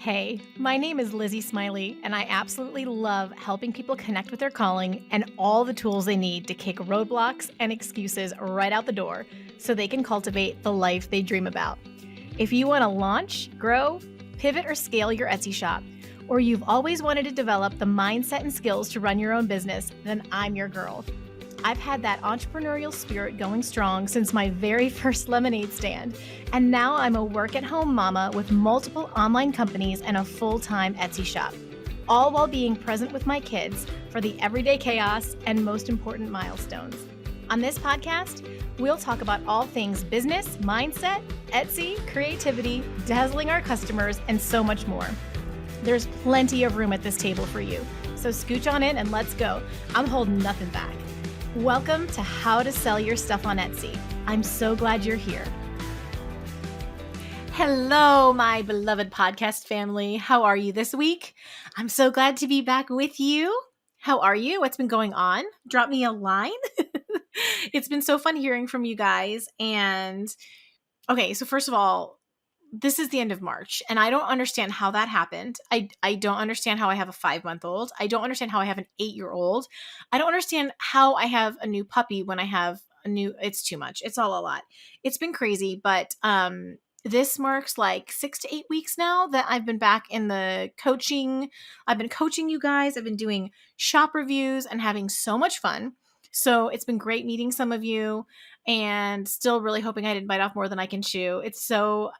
Hey, my name is Lizzie Smiley, and I absolutely love helping people connect with their calling and all the tools they need to kick roadblocks and excuses right out the door so they can cultivate the life they dream about. If you want to launch, grow, pivot, or scale your Etsy shop, or you've always wanted to develop the mindset and skills to run your own business, then I'm your girl. I've had that entrepreneurial spirit going strong since my very first lemonade stand, and now I'm a work-at-home mama with multiple online companies and a full-time Etsy shop, all while being present with my kids for the everyday chaos and most important milestones. On this podcast, we'll talk about all things business, mindset, Etsy, creativity, dazzling our customers, and so much more. There's plenty of room at this table for you, so scooch on in and let's go. I'm holding nothing back. Welcome to How to Sell Your Stuff on Etsy. I'm so glad you're here. Hello, my beloved podcast family. How are you this week? I'm so glad to be back with you. How are you? What's been going on? Drop me a line. It's been so fun hearing from you guys. And okay, so first of all, this is the end of March, and I don't understand how that happened. I don't understand how I have a 5-month-old. I don't understand how I have an 8-year-old. I don't understand how I have a new puppy when I have it's too much. It's all a lot. It's been crazy, but this marks like 6 to 8 weeks now that I've been back in the coaching. I've been coaching you guys. I've been doing shop reviews and having so much fun. So it's been great meeting some of you, and still really hoping I didn't bite off more than I can chew. It's a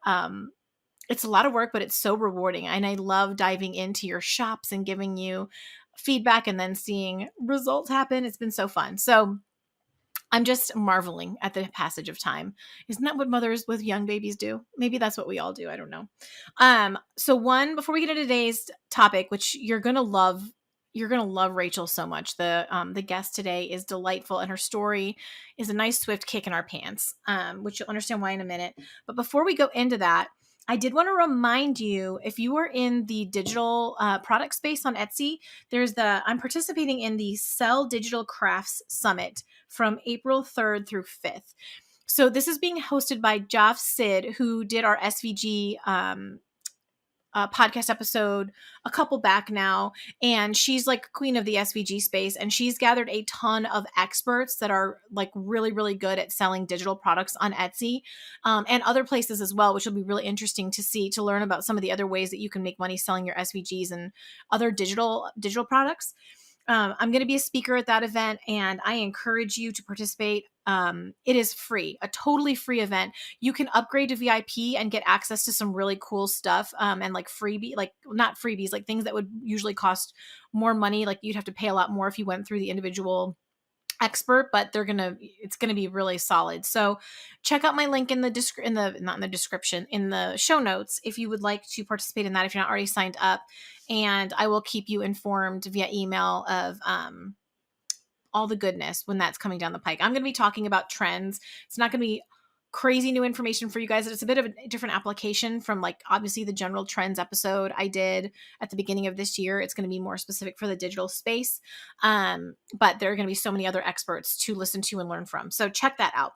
lot of work, but it's so rewarding. And I love diving into your shops and giving you feedback and then seeing results happen. It's been so fun. So I'm just marveling at the passage of time. Isn't that what mothers with young babies do? Maybe that's what we all do. I don't know. Before we get into today's topic, which you're going to love, Rachel so much. The guest today is delightful, and her story is a nice swift kick in our pants, which you'll understand why in a minute. But before we go into that, I did want to remind you, if you are in the digital product space on Etsy, I'm participating in the Sell Digital Crafts Summit from April 3rd through 5th. So this is being hosted by Joff Sid, who did our SVG podcast episode a couple back now, and she's like queen of the SVG space, and she's gathered a ton of experts that are like really, really good at selling digital products on Etsy and other places as well, which will be really interesting to learn about some of the other ways that you can make money selling your SVGs and other digital products. I'm going to be a speaker at that event, and I encourage you to participate. It is free, a totally free event. You can upgrade to VIP and get access to some really cool stuff, and like not freebies, like things that would usually cost more money. Like you'd have to pay a lot more if you went through the individual expert, but it's gonna be really solid. So check out my link in the in the show notes if you would like to participate in that, if you're not already signed up, and I will keep you informed via email of all the goodness when that's coming down the pike. I'm going to be talking about trends. It's not going to be crazy new information for you guys. It's a bit of a different application from like obviously the general trends episode I did at the beginning of this year. It's going to be more specific for the digital space. But there are going to be so many other experts to listen to and learn from. So check that out.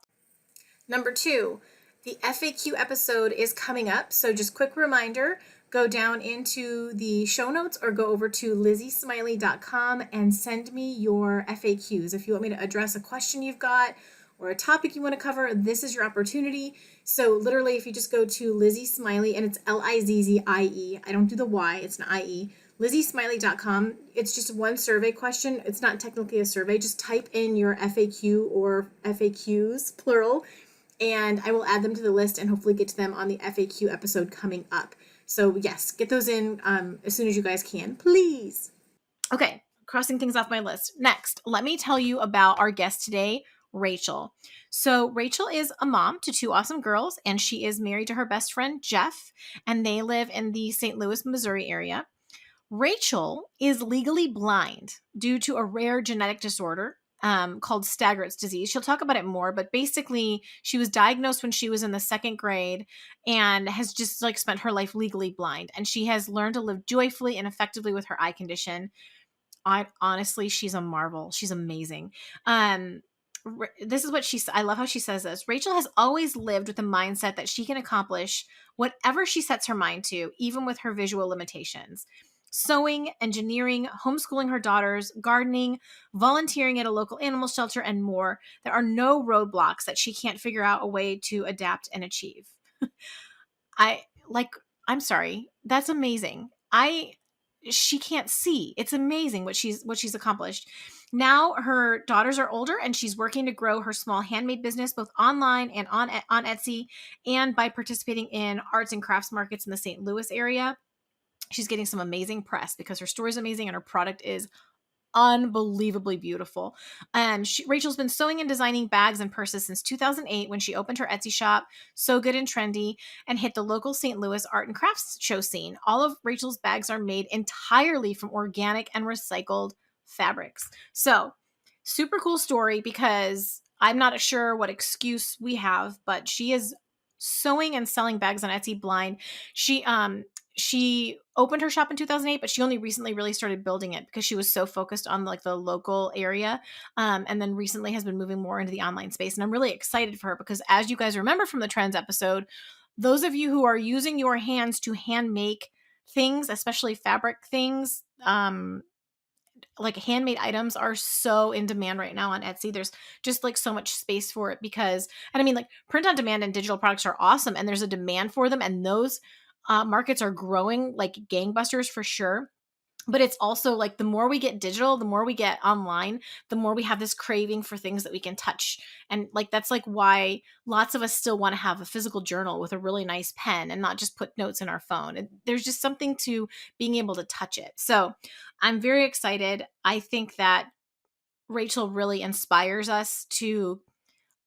Number 2, the FAQ episode is coming up. So just quick reminder, go down into the show notes or go over to lizziesmiley.com and send me your FAQs. If you want me to address a question you've got or a topic you want to cover, this is your opportunity. So literally, if you just go to Lizzie Smiley, and it's Lizzie, I don't do the Y, it's an IE, lizziesmiley.com. It's just one survey question. It's not technically a survey. Just type in your FAQ or FAQs, plural, and I will add them to the list and hopefully get to them on the FAQ episode coming up. So yes, get those in as soon as you guys can, please. Okay, crossing things off my list. Next, let me tell you about our guest today, Rachel. So Rachel is a mom to 2 awesome girls, and she is married to her best friend, Jeff, and they live in the St. Louis, Missouri area. Rachel is legally blind due to a rare genetic disorder called Stargardt's disease. She'll talk about it more, but basically she was diagnosed when she was in the 2nd grade and has just like spent her life legally blind. And she has learned to live joyfully and effectively with her eye condition. Honestly, she's a marvel. She's amazing. this is what I love how she says this. Rachel has always lived with the mindset that she can accomplish whatever she sets her mind to, even with her visual limitations. Sewing, engineering, homeschooling her daughters, gardening, volunteering at a local animal shelter, and more. There are no roadblocks that she can't figure out a way to adapt and achieve. I like, I'm sorry. That's amazing. She can't see. It's amazing what she's accomplished. Now her daughters are older and she's working to grow her small handmade business both online and on Etsy, and by participating in arts and crafts markets in the St. Louis area. She's getting some amazing press because her story is amazing and her product is unbelievably beautiful. And Rachel's been sewing and designing bags and purses since 2008 when she opened her Etsy shop, So Good and Trendy, and hit the local St. Louis art and crafts show scene. All of Rachel's bags are made entirely from organic and recycled fabrics. So, super cool story because I'm not sure what excuse we have, but she is sewing and selling bags on Etsy blind. She opened her shop in 2008, but she only recently really started building it because she was so focused on like the local area. And then recently has been moving more into the online space. And I'm really excited for her because, as you guys remember from the trends episode, those of you who are using your hands to hand make things, especially fabric things, like handmade items are so in demand right now on Etsy. There's just like so much space for it because, and I mean, like print on demand and digital products are awesome and there's a demand for them. And those markets are growing like gangbusters for sure. But it's also like the more we get digital, the more we get online, the more we have this craving for things that we can touch. And like that's like why lots of us still want to have a physical journal with a really nice pen and not just put notes in our phone. And there's just something to being able to touch it. So I'm very excited. I think that Rachel really inspires us to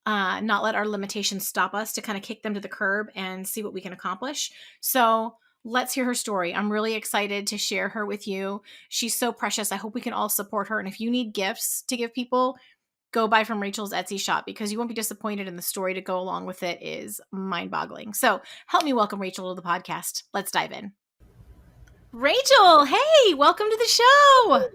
not let our limitations stop us, to kind of kick them to the curb and see what we can accomplish. So let's hear her story. I'm really excited to share her with you. She's so precious. I hope we can all support her. And if you need gifts to give people, go buy from Rachel's Etsy shop because you won't be disappointed. And the story to go along with it is mind boggling. So help me welcome Rachel to the podcast. Let's dive in. Rachel, hey, welcome to the show.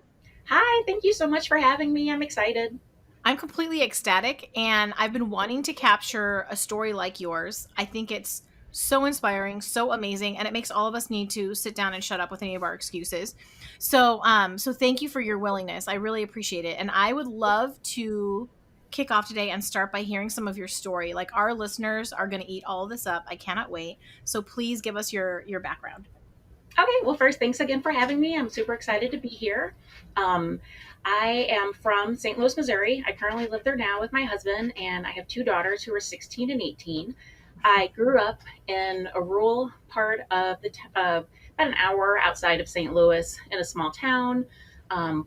Hi, thank you so much for having me. I'm excited. I'm completely ecstatic, and I've been wanting to capture a story like yours. I think it's so inspiring, so amazing, and it makes all of us need to sit down and shut up with any of our excuses. So thank you for your willingness. I really appreciate it, and I would love to kick off today and start by hearing some of your story. Like our listeners are going to eat all of this up. I cannot wait. So please give us your background. Okay, well, first, thanks again for having me. I'm super excited to be here. Um, I am from St. Louis, Missouri. I currently live there now with my husband, and I have two daughters who are 16 and 18. I grew up in a rural part of about an hour outside of St. Louis in a small town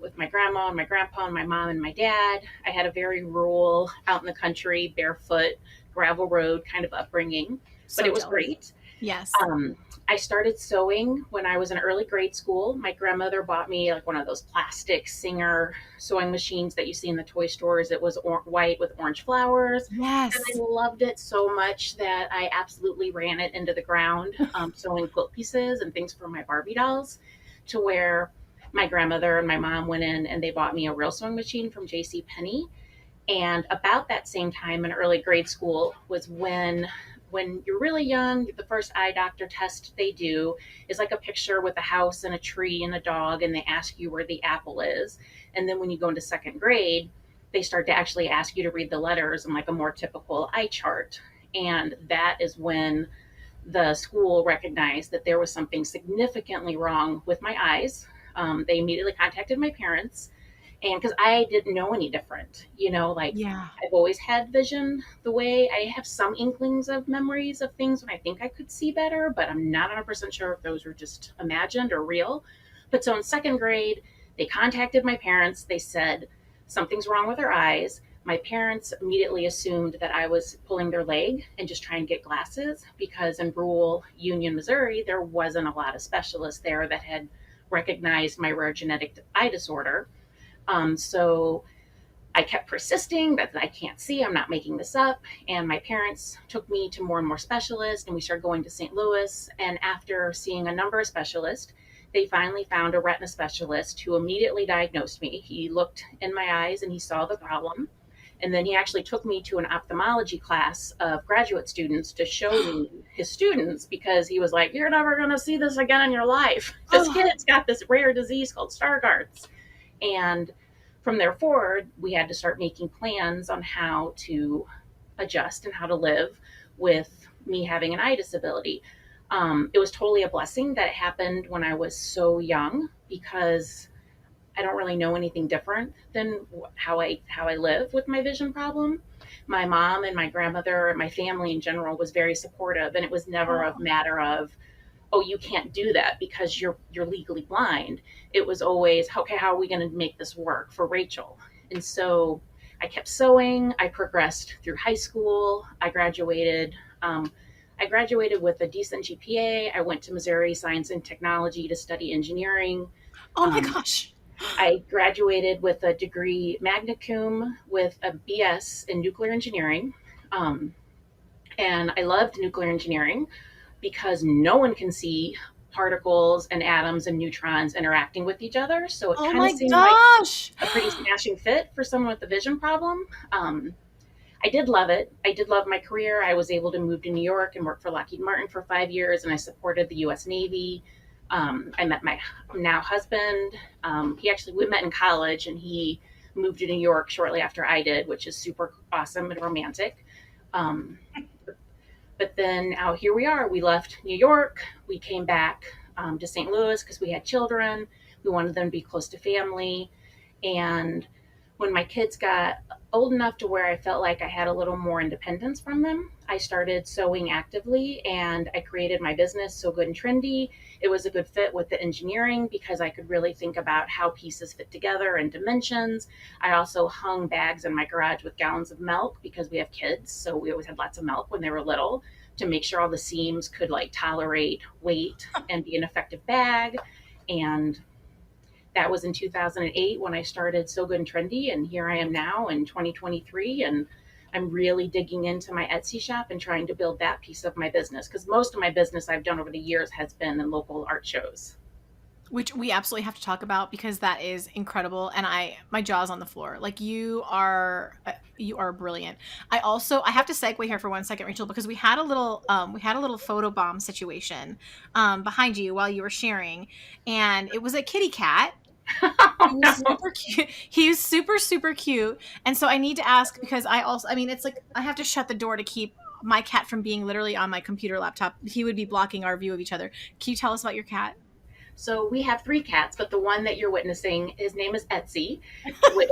with my grandma and my grandpa and my mom and my dad. I had a very rural, out in the country, barefoot, gravel road kind of upbringing, So but it was jealous. great. Yes. I started sewing when I was in early grade school. My grandmother bought me like one of those plastic Singer sewing machines that you see in the toy stores. It was white with orange flowers. And I Yes. loved it so much that I absolutely ran it into the ground, sewing quilt pieces and things for my Barbie dolls, to where my grandmother and my mom went in and they bought me a real sewing machine from J.C. Penney. And about that same time in early grade school was when you're really young, the first eye doctor test they do is like a picture with a house and a tree and a dog, and they ask you where the apple is. And then when you go into second grade, they start to actually ask you to read the letters in like a more typical eye chart. And that is when the school recognized that there was something significantly wrong with my eyes. They immediately contacted my parents, and because I didn't know any different, like Yeah. I've always had vision the way I have some inklings of memories of things when I think I could see better, but I'm not 100% sure if those were just imagined or real. But so in second grade, they contacted my parents. They said something's wrong with her eyes. My parents immediately assumed that I was pulling their leg and just trying to get glasses, because in rural Union, Missouri, there wasn't a lot of specialists there that had recognized my rare genetic eye disorder. So I kept persisting that I can't see, I'm not making this up. And my parents took me to more and more specialists, and we started going to St. Louis. And after seeing a number of specialists, they finally found a retina specialist who immediately diagnosed me. He looked in my eyes and he saw the problem. And then he actually took me to an ophthalmology class of graduate students to show me his students, because he was like, "You're never going to see this again in your life. This Oh, kid's got this rare disease called Stargardt's." And from there forward, we had to start making plans on how to adjust and how to live with me having an eye disability. It was totally a blessing that it happened when I was so young, because I don't really know anything different than how I live with my vision problem. My mom and my grandmother and my family in general was very supportive, and it was never a oh, matter of, "Oh, you can't do that because you're legally blind." It was always, "Okay, how are we going to make this work for Rachel?" And so I kept sewing. I progressed through high school. I graduated with a decent GPA. I went to Missouri Science and Technology to study engineering. oh my Um, gosh. I graduated with a degree magna cum with a BS in nuclear engineering. Um, and I loved nuclear engineering because no one can see particles and atoms and neutrons interacting with each other. So it Oh kind of my seemed like gosh. a pretty smashing fit for someone with a vision problem. I did love it. I did love my career. I was able to move to New York and work for Lockheed Martin for 5 years, and I supported the U.S. Navy. I met my now husband. We met in college, and he moved to New York shortly after I did, which is super awesome and romantic. Um, but then now here we are. We left New York. We came back to St. Louis because we had children. We wanted them to be close to family. And when my kids got old enough to where I felt like I had a little more independence from them, I started sewing actively, and I created my business, So Good and Trendy. It was a good fit with the engineering because I could really think about how pieces fit together and dimensions. I also hung bags in my garage with gallons of milk because we have kids. So we always had lots of milk when they were little, to make sure all the seams could like tolerate weight and be an effective bag. And that was in 2008 when I started So Good and Trendy, and here I am now in 2023, and I'm really digging into my Etsy shop and trying to build that piece of my business, because most of my business I've done over the years has been in local art shows. Which we absolutely have to talk about because that is incredible, and my jaw's on the floor. Like you are brilliant. I have to segue here for 1 second, Rachel, because we had a little photo bomb situation behind you while you were sharing, and it was a kitty cat. Oh He was no. super cute. He was super, super cute. And so I need to ask because I mean, it's like I have to shut the door to keep my cat from being literally on my computer laptop. He would be blocking our view of each other. Can you tell us about your cat? So we have three cats, but the one that you're witnessing, his name is Etsy, which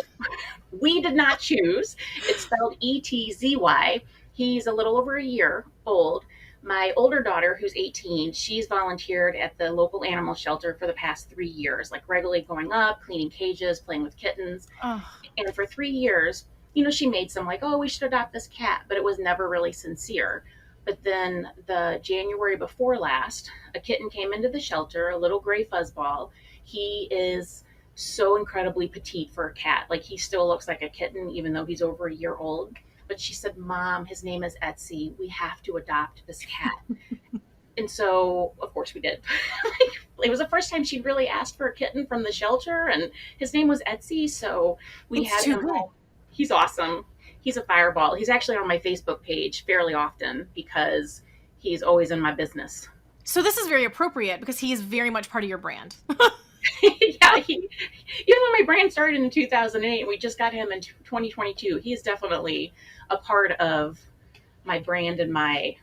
we did not choose. It's spelled Etzy. He's a little over a year old. My older daughter, who's 18, she's volunteered at the local animal shelter for the past 3 years, like regularly going up, cleaning cages, playing with kittens. Oh, And for 3 years, she made some like, "Oh, we should adopt this cat," but it was never really sincere. But then the January before last, a kitten came into the shelter, a little gray fuzzball. He is so incredibly petite for a cat. Like, he still looks like a kitten, even though he's over a year old. But she said, "Mom, his name is Etsy. We have to adopt this cat." And so, of course, we did. It was the first time she really asked for a kitten from the shelter, and his name was Etsy. So we it's had too him good. home. He's awesome. He's a fireball. He's actually on my Facebook page fairly often because he's always in my business. So this is very appropriate because he is very much part of your brand. Yeah, even when my brand started in 2008, we just got him in 2022. He's definitely a part of my brand, and my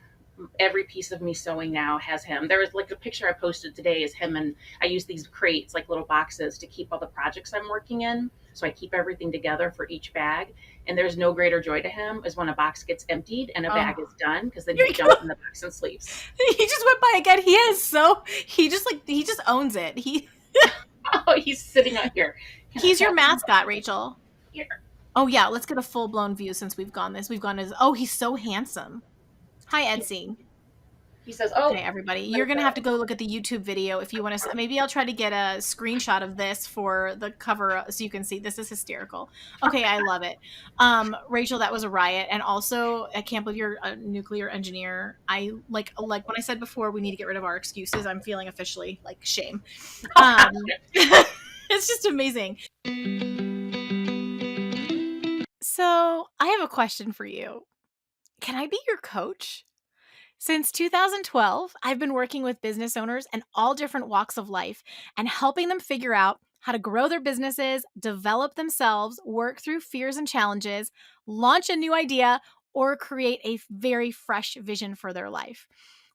every piece of me sewing now has him. There was like a picture I posted today is him, and I use these crates, like little boxes, to keep all the projects I'm working in. So I keep everything together for each bag. And there's no greater joy to him as when a box gets emptied and a Oh, bag is done, because then here he we go. jumps in the box and sleeps. He just went by again. He is so he just owns it. Oh, he's sitting out here. Can I He's your have him mascot, Rachel. here? Oh yeah, let's get a full blown view since we've gone this. We've gone as oh he's so handsome. Hi He, Etsy. he says, Okay, "Oh, everybody, let you're it gonna have to go." go look at the YouTube video if you want to. Maybe I'll try to get a screenshot of this for the cover so you can see. This is hysterical. Okay, I love it. Rachel, that was a riot, and also I can't believe you're a nuclear engineer. I like when I said before we need to get rid of our excuses. I'm feeling officially like shame. It's just amazing. So, I have a question for you. Can I be your coach? Since 2012, I've been working with business owners in all different walks of life and helping them figure out how to grow their businesses, develop themselves, work through fears and challenges, launch a new idea, or create a very fresh vision for their life.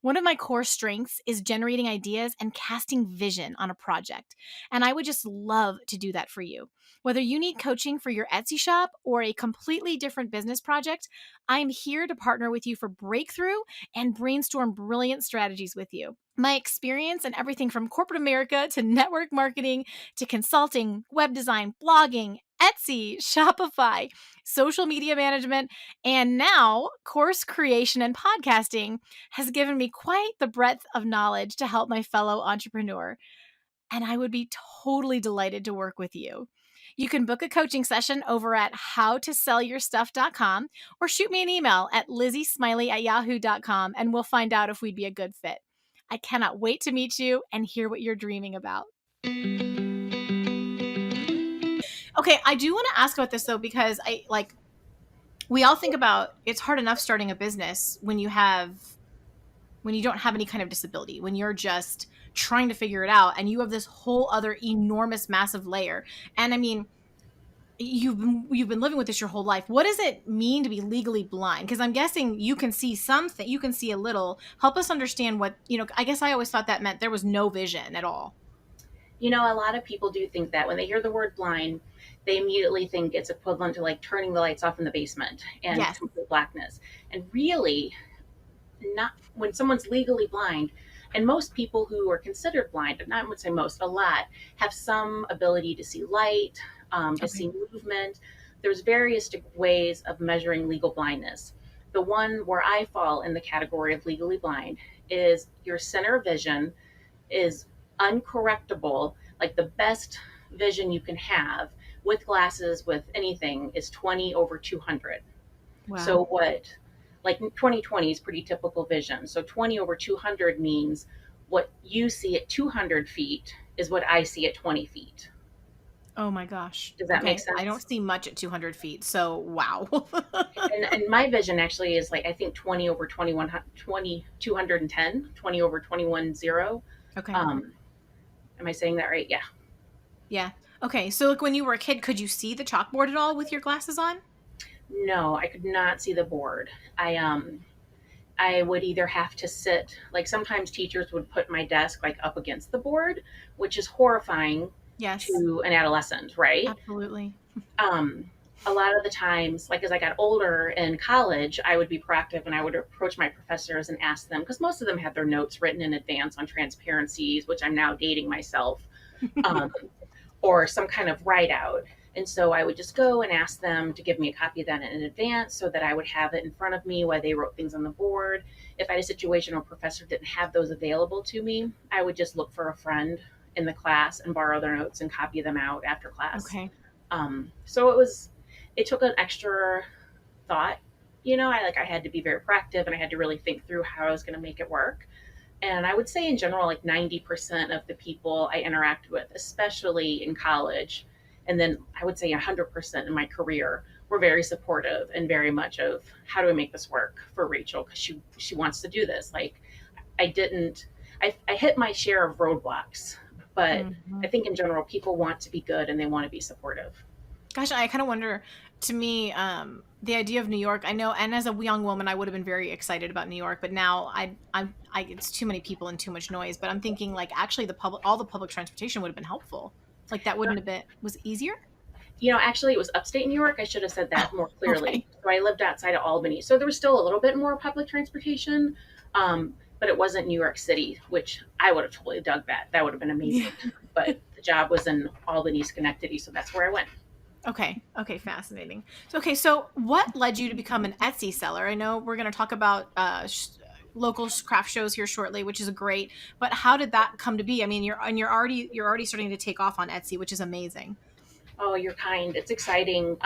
One of my core strengths is generating ideas and casting vision on a project. And I would just love to do that for you. Whether you need coaching for your Etsy shop or a completely different business project, I'm here to partner with you for breakthrough and brainstorm brilliant strategies with you. My experience in everything from corporate America to network marketing to consulting, web design, blogging, Etsy, Shopify, social media management, and now course creation and podcasting has given me quite the breadth of knowledge to help my fellow entrepreneur. And I would be totally delighted to work with you. You can book a coaching session over at howtosellyourstuff.com or shoot me an email at lizziesmiley@yahoo.com and we'll find out if we'd be a good fit. I cannot wait to meet you and hear what you're dreaming about. Okay, I do want to ask about this though, because we all think about it's hard enough starting a business when you don't have any kind of disability, when you're just trying to figure it out and you have this whole other enormous massive layer. And I mean, you've been living with this your whole life. What does it mean to be legally blind? Because I'm guessing you can see something, you can see a little. Help us understand what, I guess I always thought that meant there was no vision at all. A lot of people do think that when they hear the word blind, they immediately think it's equivalent to like turning the lights off in the basement and Yes. complete blackness. And really, not when someone's legally blind, and most people who are considered blind, but not, I would say most, a lot, have some ability to see light, to Okay. see movement. There's various ways of measuring legal blindness. The one where I fall in the category of legally blind is your center vision is uncorrectable, like the best vision you can have with glasses, with anything, is 20 over 200. Wow. So what, like 20/20 is pretty typical vision. So 20 over 200 means what you see at 200 feet is what I see at 20 feet. Oh my gosh. Does that make Okay. I don't sense? see much at 200 feet. So, wow. And my vision actually is like, I think 20 over 21, 20, 210, 20 over 21, 0. Okay. Um, am I saying that right? Yeah. Yeah. Okay. So, like when you were a kid, could you see the chalkboard at all with your glasses on? No, I could not see the board. I would either have to sit, like sometimes teachers would put my desk like up against the board, which is horrifying Yes. to an adolescent, right? Absolutely. Um, a lot of the times, like as I got older in college, I would be proactive and I would approach my professors and ask them, because most of them had their notes written in advance on transparencies, which I'm now dating myself, um, or some kind of write out. And so I would just go and ask them to give me a copy of that in advance so that I would have it in front of me while they wrote things on the board. If I had a situation where a professor didn't have those available to me, I would just look for a friend in the class and borrow their notes and copy them out after class. Okay. So it took an extra thought. I had to be very proactive and I had to really think through how I was going to make it work. And I would say in general, like 90% of the people I interact with, especially in college, and then I would say 100% in my career, were very supportive and very much of how do we make this work for Rachel? Because she wants to do this. Like I didn't, I hit my share of roadblocks, but I Mhm. think in general, people want to be good and they want to be supportive. Gosh, I kind of wonder. To me, the idea of New York, I know, and as a young woman, I would have been very excited about New York. But now, it's too many people and too much noise. But I'm thinking, like, actually, all the public transportation would have been helpful. Like, that wouldn't have been was easier. Actually, it was upstate New York. I should have said that Oh, more clearly. okay. So I lived outside of Albany. So there was still a little bit more public transportation, but it wasn't New York City, which I would have totally dug that. That would have been Yeah. amazing. But the job was in Albany, Schenectady. So that's where I went. Okay. Okay. Fascinating. So what led you to become an Etsy seller? I know we're going to talk about local craft shows here shortly, which is great. But how did that come to be? I mean, you're already starting to take off on Etsy, which is amazing. Oh, you're kind. It's exciting.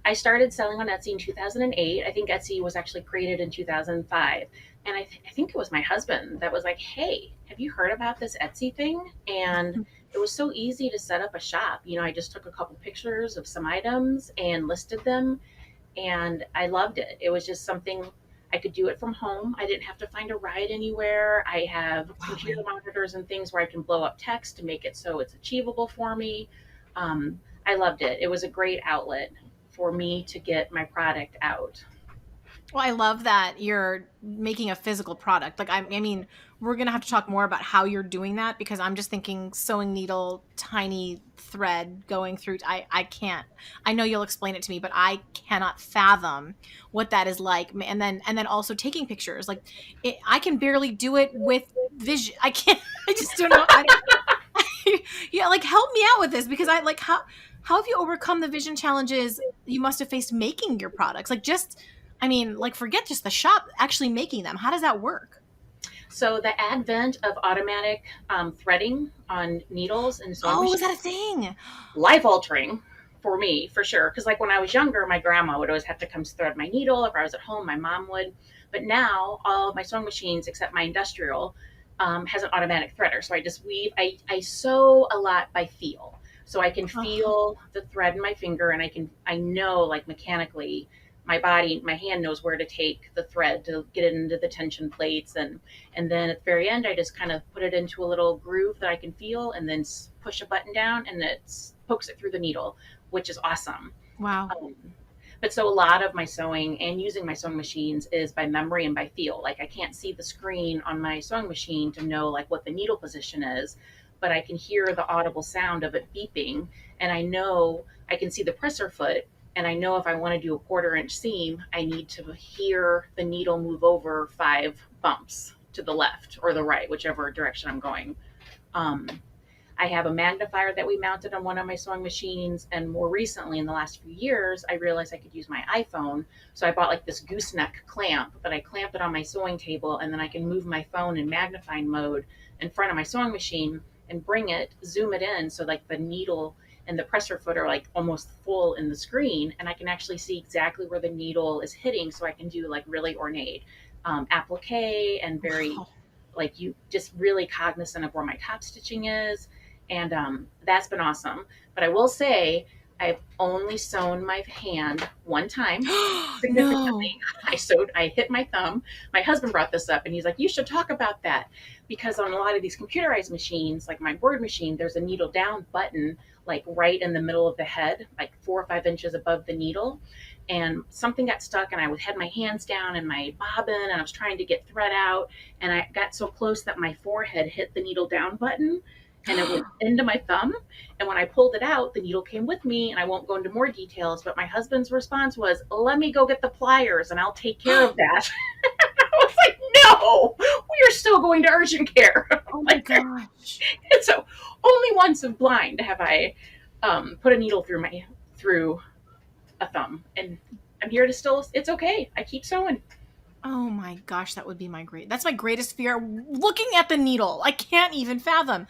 I started selling on Etsy in 2008. I think Etsy was actually created in 2005. And I think it was my husband that was like, hey, have you heard about this Etsy thing? And it was so easy to set up a shop. I just took a couple pictures of some items and listed them, and I loved it. It was just something I could do it from home. I didn't have to find a ride anywhere. I have computer Wow. monitors and things where I can blow up text to make it so it's achievable for me. I loved it. It was a great outlet for me to get my product out. Well, I love that you're making a physical product. Like, I mean, we're gonna have to talk more about how you're doing that because I'm just thinking sewing needle, tiny thread going through. I can't. I know you'll explain it to me, but I cannot fathom what that is like. And then also taking pictures. Like, I can barely do it with vision. I can't. I just don't know. Yeah, like help me out with this because I like how have you overcome the vision challenges you must have faced making your products? Like just I mean, like forget just the shop, actually making them. How does that work? So the advent of automatic threading on needles and sewing Oh, is that a machines, thing? life altering for me for sure. Because like when I was younger, my grandma would always have to come thread my needle. If I was at home, my mom would. But now all of my sewing machines, except my industrial, has an automatic threader. So I just weave. I sew a lot by feel. So I can Oh, feel the thread in my finger, and I know like mechanically my hand knows where to take the thread to get it into the tension plates, and then at the very end I just kind of put it into a little groove that I can feel, and then push a button down, and it pokes it through the needle, which is awesome. wow. um, but so a lot of my sewing and using my sewing machines is by memory and by feel. Like I can't see the screen on my sewing machine to know like what the needle position is, but I can hear the audible sound of it beeping, and I know I can see the presser foot, and I know if I want to do a 1/4 inch seam, I need to hear the needle move over 5 bumps to the left or the right, whichever direction I'm going. Um, I have a magnifier that we mounted on one of my sewing machines. And more recently, in the last few years, I realized I could use my iPhone. So I bought like this gooseneck clamp, but I clamp it on my sewing table, and then I can move my phone in magnifying mode in front of my sewing machine and bring it, zoom it in. So like the needle and the presser foot are like almost full in the screen. And I can actually see exactly where the needle is hitting. So I can do like really ornate applique, and very Wow. like you just really cognizant of where my top stitching is, and that's been awesome. But I will say, I've only sewn my hand one time No. significantly. I hit my thumb. My husband brought this up, and he's like, "You should talk about that," because on a lot of these computerized machines, like my word machine, there's a needle down button, like right in the middle of the head, like 4 or 5 inches above the needle. And something got stuck, and I had my hands down and my bobbin, and I was trying to get thread out, and I got so close that my forehead hit the needle down button, and it went into my thumb. And when I pulled it out, the needle came with me. And I won't go into more details, but my husband's response was, "Let me go get the pliers and I'll take care of that." I was like, "No, we are still going to urgent care." Oh my Like, gosh. and so only once of blind have I put a needle through a thumb, and I'm here to still. It's okay. I keep sewing. Oh my gosh, that would be that's my greatest fear. Looking at the needle. I can't even fathom.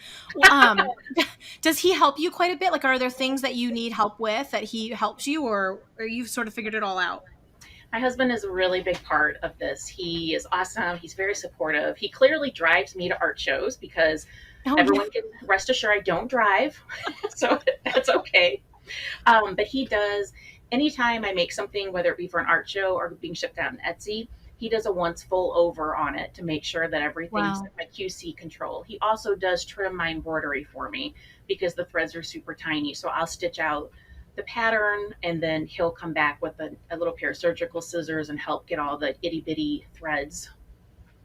Does he help you quite a bit? Like, are there things that you need help with that he helps you, or you've sort of figured it all out? My husband is a really big part of this. He is awesome. He's very supportive. He clearly drives me to art shows because Oh yeah. everyone can rest assured I don't drive, so that's okay. But he does, anytime I make something, whether it be for an art show or being shipped out on Etsy, he does a once full over on it to make sure that everything's Wow. at my QC control. He also does trim my embroidery for me because the threads are super tiny. So I'll stitch out the pattern, and then he'll come back with a little pair of surgical scissors and help get all the itty bitty threads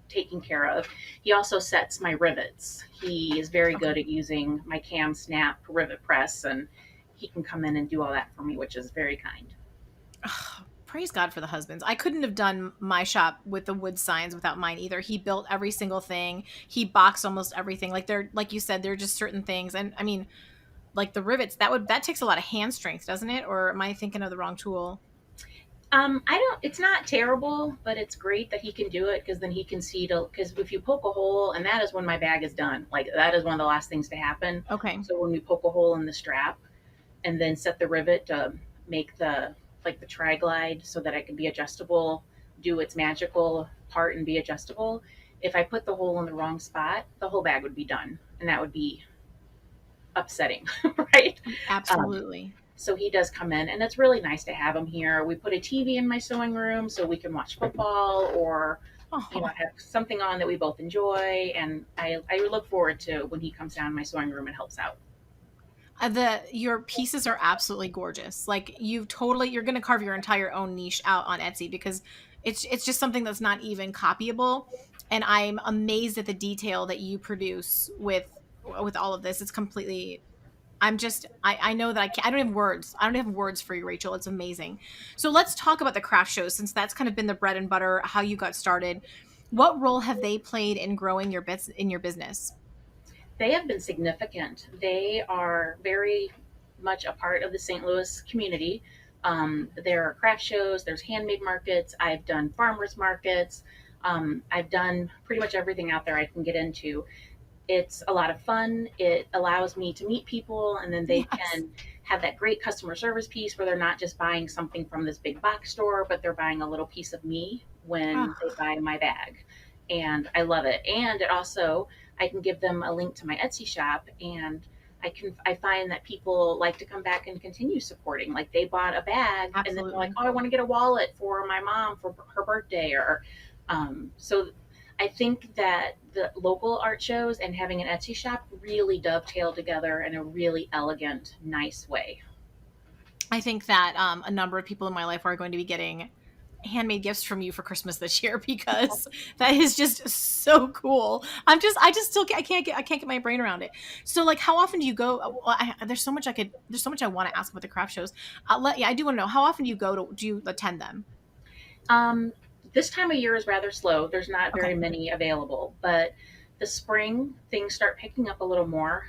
taken care of. He also sets my rivets. He is very Okay. good at using my cam snap rivet press, and he can come in and do all that for me, which is very kind. Ugh, praise God for the husbands. I couldn't have done my shop with the wood signs without mine either. He built every single thing. He boxed almost everything. Like they're like you said, they're just certain things. And I mean, like the rivets, that takes a lot of hand strength, doesn't it? Or am I thinking of the wrong tool? I don't. It's not terrible, but it's great that he can do it because then he can see to. Because if you poke a hole, and that is when my bag is done. Like that is one of the last things to happen. Okay. So when we poke a hole in the strap, and then set the rivet to make the tri glide so that it can be adjustable, do its magical part and be adjustable. If I put the hole in the wrong spot, the whole bag would be done, and that would be upsetting, right? Um, Absolutely. so he does come in, and it's really nice to have him here. We put a TV in my sewing room so we can watch football or, Oh, have something on that we both enjoy. And I look forward to when he comes down in my sewing room and helps out. the your pieces are absolutely gorgeous. Like you're going to carve your entire own niche out on Etsy because it's just something that's not even copyable. And I'm amazed at the detail that you produce with all of this. It's completely I know that I don't have words. I don't have words for you, Rachel. It's amazing. So let's talk about the craft shows since that's kind of been the bread and butter, how you got started. What role have they played in growing your bits in your business? They have been significant. They are very much a part of the St. Louis community. There are craft shows, there's handmade markets. I've done farmers markets. I've done pretty much everything out there I can get into. It's a lot of fun. It allows me to meet people, and then they Yes. can have that great customer service piece where they're not just buying something from this big box store, but they're buying a little piece of me when they Oh, buy my bag. And I love it. And it also, I can give them a link to my Etsy shop, and I find that people like to come back and continue supporting. Like they bought a bag and then they're like, absolutely. oh, I want to get a wallet for my mom for her birthday, or so I think that the local art shows and having an Etsy shop really dovetail together in a really elegant, nice way. I think that a number of people in my life are going to be getting handmade gifts from you for Christmas this year because that is just so cool. I just still I can't get my brain around it. So like how often do you go there's so much I want to ask about the craft shows. Yeah, I do want to know how often do you attend them? Um, this time of year is rather slow. There's not very Okay. many available, but the spring things start picking up a little more.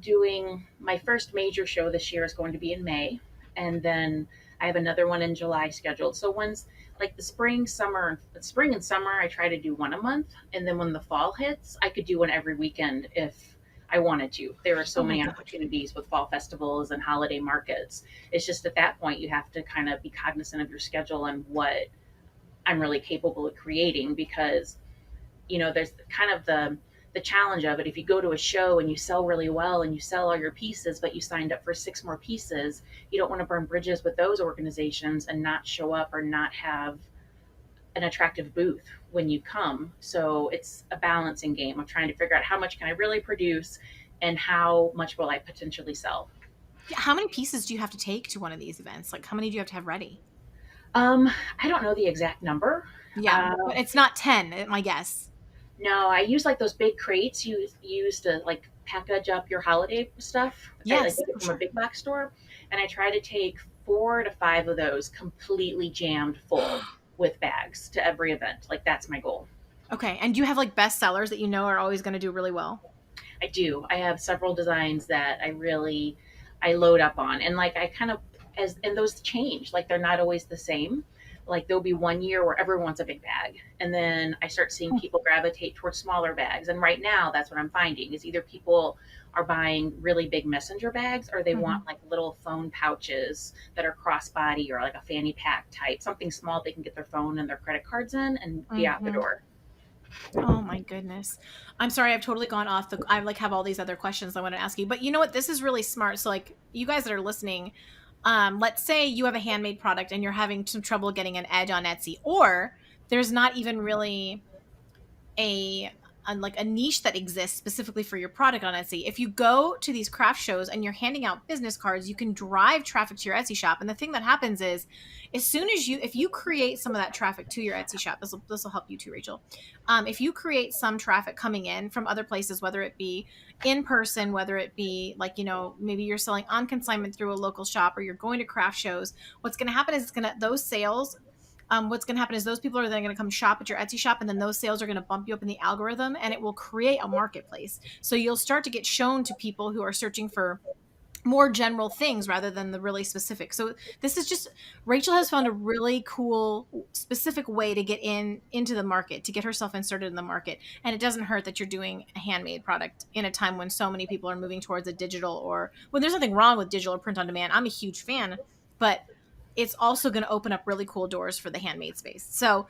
Doing my first major show this year is going to be in May, and then I have another one in July scheduled. So once like the spring and summer, I try to do one a month, and then when the fall hits, I could do one every weekend if I wanted to. There are so Oh my many gosh. opportunities with fall festivals and holiday markets. It's just at that point you have to kind of be cognizant of your schedule and what I'm really capable of creating, because there's kind of the challenge of it. If you go to a show and you sell really well and you sell all your pieces, but you signed up for 6 more pieces, you don't want to burn bridges with those organizations and not show up or not have an attractive booth when you come. So it's a balancing game of trying to figure out how much can I really produce and how much will I potentially sell. Yeah, how many pieces do you have to take to one of these events? Like how many do you have to have ready? Um, I don't know the exact number. Yeah, Uh, but it's not 10, my guess. no, I use like those big crates you use to like package up your holiday stuff. I like Yes, get it for from a sure. big box store, and I try to take 4 to 5 of those completely jammed full with bags to every event. Like that's my goal. Okay, and do you have like best sellers that you know are always going to do really well? I do. I have several designs that I load up on, and like I kind of as and those change. Like they're not always the same. Like there'll be one year where everyone wants a big bag, and then I start seeing people gravitate towards smaller bags. And right now, that's what I'm finding is either people are buying really big messenger bags, or they Mhm. want like little phone pouches that are crossbody or like a fanny pack type, something small they can get their phone and their credit cards in and be out the Mhm. door. Oh my goodness. I'm sorry, I've totally gone off I like have all these other questions I want to ask you. But you know what? This is really smart. So like you guys that are listening, let's say you have a handmade product and you're having some trouble getting an edge on Etsy, or there's not even really a like a niche that exists specifically for your product on Etsy. If you go to these craft shows and you're handing out business cards, you can drive traffic to your Etsy shop. And the thing that happens is, as soon as if you create some of that traffic to your Etsy shop, this will help you too, Rachel. If you create some traffic coming in from other places, whether it be in person, whether it be like maybe you're selling on consignment through a local shop, or you're going to craft shows, what's going to happen is those sales what's going to happen is those people are then going to come shop at your Etsy shop, and then those sales are going to bump you up in the algorithm, and it will create a marketplace. So you'll start to get shown to people who are searching for more general things rather than the really specific. So this is just Rachel has found a really cool specific way to get into the market, to get herself inserted in the market. And it doesn't hurt that you're doing a handmade product in a time when so many people are moving towards a digital, or when there's nothing wrong with digital or print on demand. I'm a huge fan, but it's also going to open up really cool doors for the handmade space. So,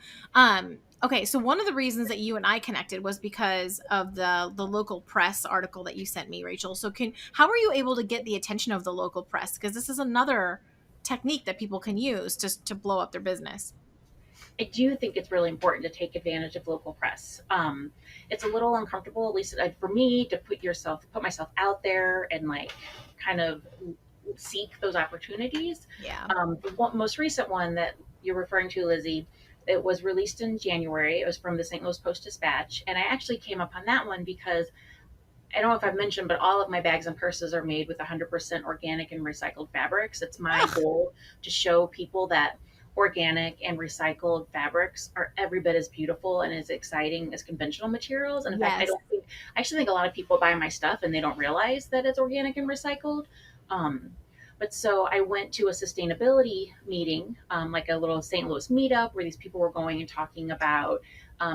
okay, so one of the reasons that you and I connected was because of the local press article that you sent me, Rachel. So, how were you able to get the attention of the local press? Because this is another technique that people can use to blow up their business. I do think it's really important to take advantage of local press. It's a little uncomfortable, at least for me, to put myself out there and like kind of seek those opportunities. Yeah. The most recent one that you're referring to, Lizzie, it was released in January. It was from the St. Louis Post Dispatch, and I actually came upon that one because I don't know if I've mentioned, but all of my bags and purses are made with 100% organic and recycled fabrics. It's my Ugh, goal to show people that organic and recycled fabrics are every bit as beautiful and as exciting as conventional materials. And in fact, yes. I actually think a lot of people buy my stuff and they don't realize that it's organic and recycled. Um, but so I went to a sustainability meeting, like a little St. Louis meetup where these people were going and talking about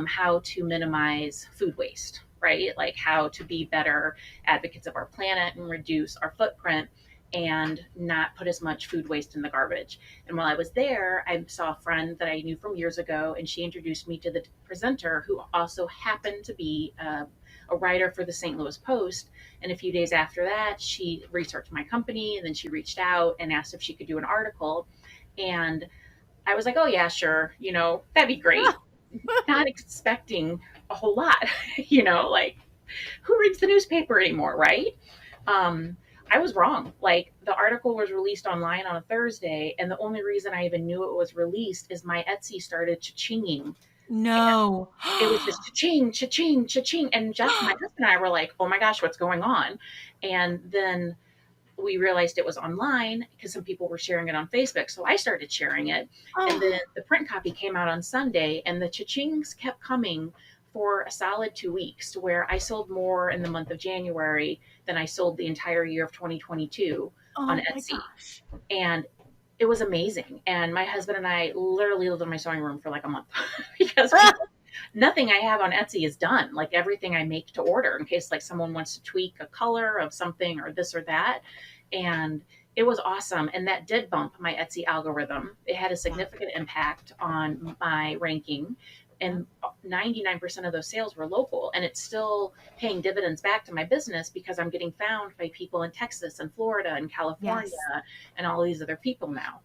how to minimize food waste, right? Like how to be better advocates of our planet and reduce our footprint and not put as much food waste in the garbage. And while I was there, I saw a friend that I knew from years ago, and she introduced me to the presenter who also happened to be a writer for the St. Louis Post. And a few days after that, she researched my company and then she reached out and asked if she could do an article. And I was like, oh, yeah, sure. That'd be great. Not expecting a whole lot, like who reads the newspaper anymore, right? Um, I was wrong. Like the article was released online on a Thursday, and the only reason I even knew it was released is my Etsy started cha-chinging. No. It was just cha-ching, cha-ching, cha-ching, and Jeff, my husband, and I were like, "Oh my gosh, what's going on?" And then we realized it was online because some people were sharing it on Facebook. So I started sharing it. And Oh, then the print copy came out on Sunday, and the cha-chings kept coming for a solid 2 weeks, to where I sold more in the month of January than I sold the entire year of 2022 on oh my Etsy. gosh. And it was amazing. And my husband and I literally lived in my sewing room for like a month because nothing I have on Etsy is done. Like everything I make to order in case like someone wants to tweak a color of something or this or that. And it was awesome. And that did bump my Etsy algorithm. It had a Yeah. significant impact on my ranking. Yeah. And 99% of those sales were local. And it's still paying dividends back to my business because I'm getting found by people in Texas and Florida and California Yes. and all these other people now.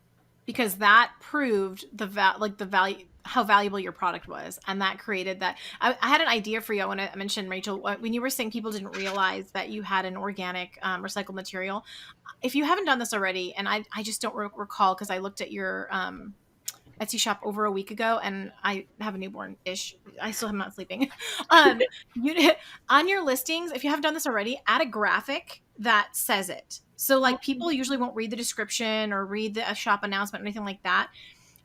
Because that proved the value, how valuable your product was, and that created that. I had an idea for you. I want to mention, Rachel, when you were saying people didn't realize that you had an organic recycled material. If you haven't done this already, and I just don't recall because I looked at your Etsy shop over a week ago, and I have a newborn ish. I still am not sleeping. You on your listings, if you haven't done this already, add a graphic that says it. So like people usually won't read the description or read the shop announcement or anything like that.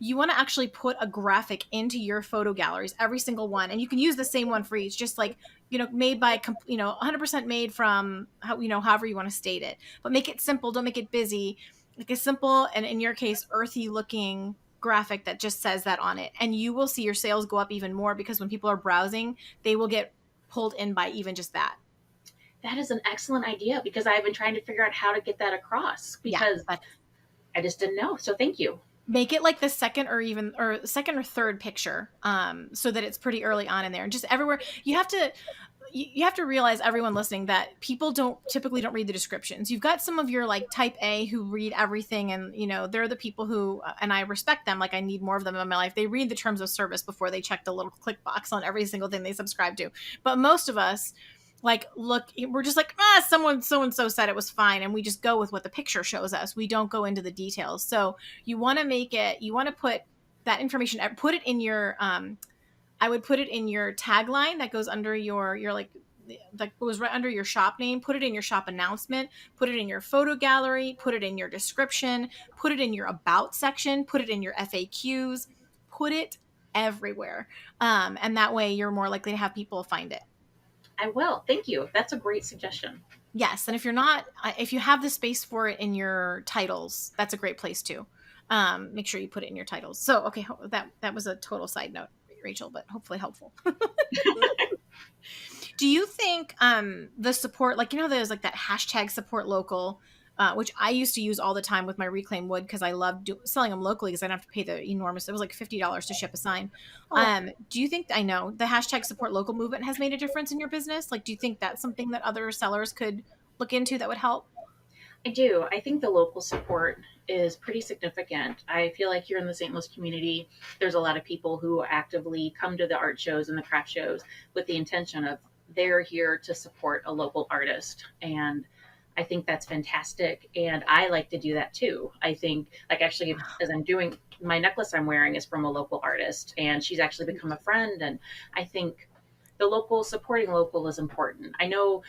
You want to actually put a graphic into your photo galleries, every single one, and you can use the same one for each. Just like made by 100% made from however you want to state it, but make it simple. Don't make it busy. Like a simple and in your case earthy looking graphic that just says that on it, and you will see your sales go up even more because when people are browsing, they will get pulled in by even just that. That is an excellent idea because I've been trying to figure out how to get that across Yeah, because but I just didn't know. So thank you. make it like the second or third picture, so that it's pretty early on in there, and just everywhere you have to realize, everyone listening, that people don't read the descriptions. You've got some of your like type A who read everything, and they're the people who, and I respect them, like I need more of them in my life. They read the terms of service before they check the little click box on every single thing they subscribe to. But most of us, like, look, we're just like, someone so and so said it was fine, and we just go with what the picture shows us. We don't go into the details. So you want to put that information, put it in your I would put it in your tagline that goes under your like that goes right under your shop name. Put it in your shop announcement. Put it in your photo gallery. Put it in your description. Put it in your about section. Put it in your FAQs. Put it everywhere, and that way you're more likely to have people find it. I will. Thank you. That's a great suggestion. Yes, and if you have the space for it in your titles, that's a great place too. Make sure you put it in your titles. So, okay, that was a total side note, Rachel, but hopefully helpful. Do you think the support, like there's like that hashtag support local? which I used to use all the time with my reclaimed wood because I loved selling them locally because I didn't have to pay the enormous, it was like $50 to ship a sign. Oh, Do you think, I know the hashtag support local movement has made a difference in your business? Like, do you think that's something that other sellers could look into that would help? I do. I think the local support is pretty significant. I feel like here in the St. Louis community, there's a lot of people who actively come to the art shows and the craft shows with the intention of they're here to support a local artist. And I think that's fantastic. And I like to do that too. I think, like, actually, as I'm doing my necklace I'm wearing is from a local artist, and she's actually become a friend. And I think the local supporting local is important. I know